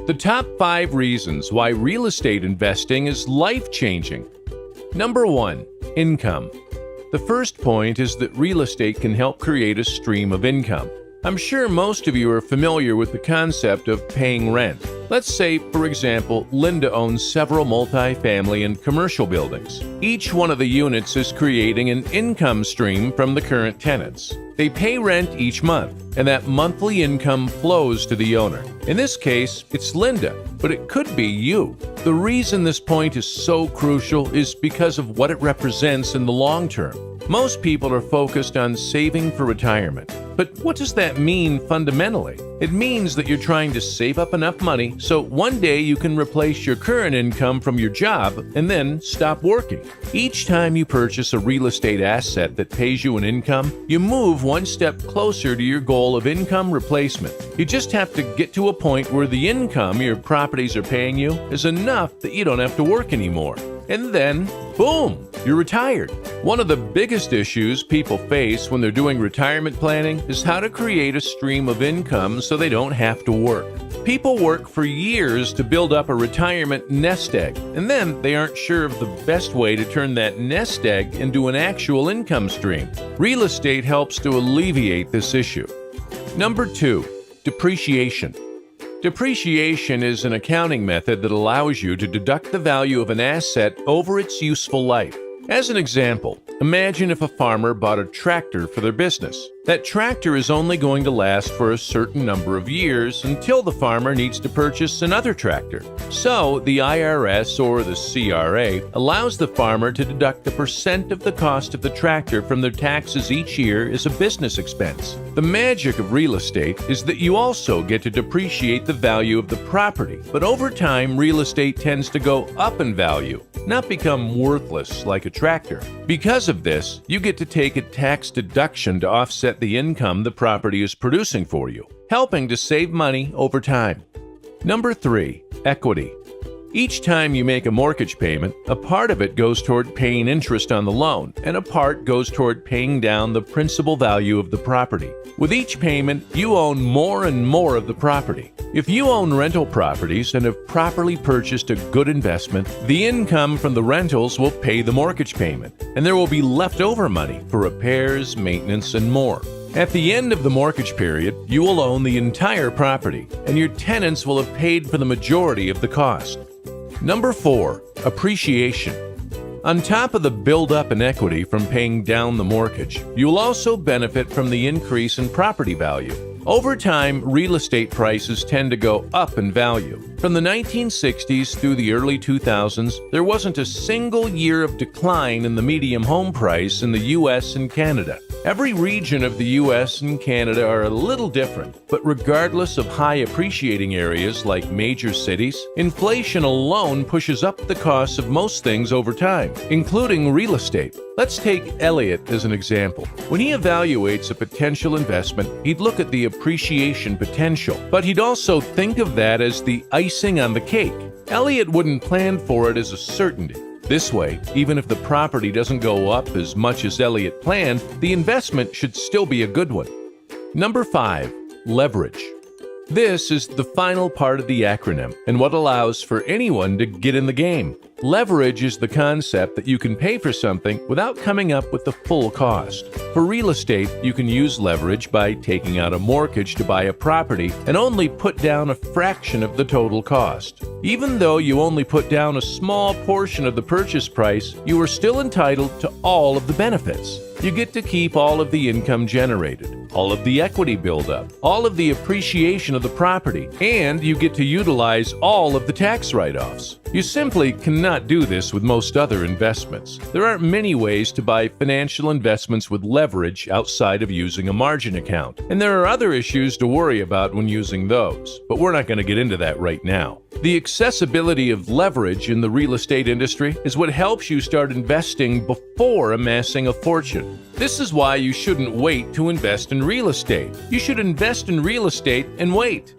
The top 5 reasons why real estate investing is life-changing. Number 1. Income. The first point is that real estate can help create a stream of income. I'm sure most of you are familiar with the concept of paying rent. Let's say, for example, Linda owns several multifamily and commercial buildings. Each one of the units is creating an income stream from the current tenants. They pay rent each month, and that monthly income flows to the owner. In this case, it's Linda, but it could be you. The reason this point is so crucial is because of what it represents in the long term. Most people are focused on saving for retirement. But what does that mean fundamentally? It means that you're trying to save up enough money so one day you can replace your current income from your job and then stop working. Each time you purchase a real estate asset that pays you an income, you move one step closer to your goal of income replacement. You just have to get to a point where the income your properties are paying you is enough that you don't have to work anymore. And then, boom, you're retired. One of the biggest issues people face when they're doing retirement planning is how to create a stream of income so they don't have to work. People work for years to build up a retirement nest egg, and then they aren't sure of the best way to turn that nest egg into an actual income stream. Real estate helps to alleviate this issue. Number 2, depreciation. Depreciation is an accounting method that allows you to deduct the value of an asset over its useful life. As an example, imagine if a farmer bought a tractor for their business. That tractor is only going to last for a certain number of years until the farmer needs to purchase another tractor. So, the IRS or the CRA allows the farmer to deduct a percent of the cost of the tractor from their taxes each year as a business expense. The magic of real estate is that you also get to depreciate the value of the property, but over time, real estate tends to go up in value, not become worthless like a tractor. Because of this, you get to take a tax deduction to offset the income the property is producing for you, helping to save money over time. Number 3, equity. Each time you make a mortgage payment, a part of it goes toward paying interest on the loan, and a part goes toward paying down the principal value of the property. With each payment, you own more and more of the property. If you own rental properties and have properly purchased a good investment, the income from the rentals will pay the mortgage payment, and there will be leftover money for repairs, maintenance, and more. At the end of the mortgage period, you will own the entire property, and your tenants will have paid for the majority of the cost. Number 4, appreciation. On top of the build-up in equity from paying down the mortgage, you will also benefit from the increase in property value. Over time, real estate prices tend to go up in value. From the 1960s through the early 2000s, there wasn't a single year of decline in the median home price in the U.S. and Canada. Every region of the U.S. and Canada are a little different, but regardless of high appreciating areas like major cities, inflation alone pushes up the costs of most things over time, including real estate. Let's take Elliot as an example. When he evaluates a potential investment, he'd look at the appreciation potential, but he'd also think of that as the icing on the cake. Elliot wouldn't plan for it as a certainty. This way, even if the property doesn't go up as much as Elliot planned, the investment should still be a good one. Number 5, leverage. This is the final part of the acronym and what allows for anyone to get in the game. Leverage is the concept that you can pay for something without coming up with the full cost. For real estate, you can use leverage by taking out a mortgage to buy a property and only put down a fraction of the total cost. Even though you only put down a small portion of the purchase price, you are still entitled to all of the benefits. You get to keep all of the income generated, all of the equity buildup, all of the appreciation of the property, and you get to utilize all of the tax write-offs. You simply cannot do this with most other investments. There aren't many ways to buy financial investments with leverage outside of using a margin account, and there are other issues to worry about when using those, but we're not going to get into that right now. The accessibility of leverage in the real estate industry is what helps you start investing before amassing a fortune. This is why you shouldn't wait to invest in real estate. You should invest in real estate and wait.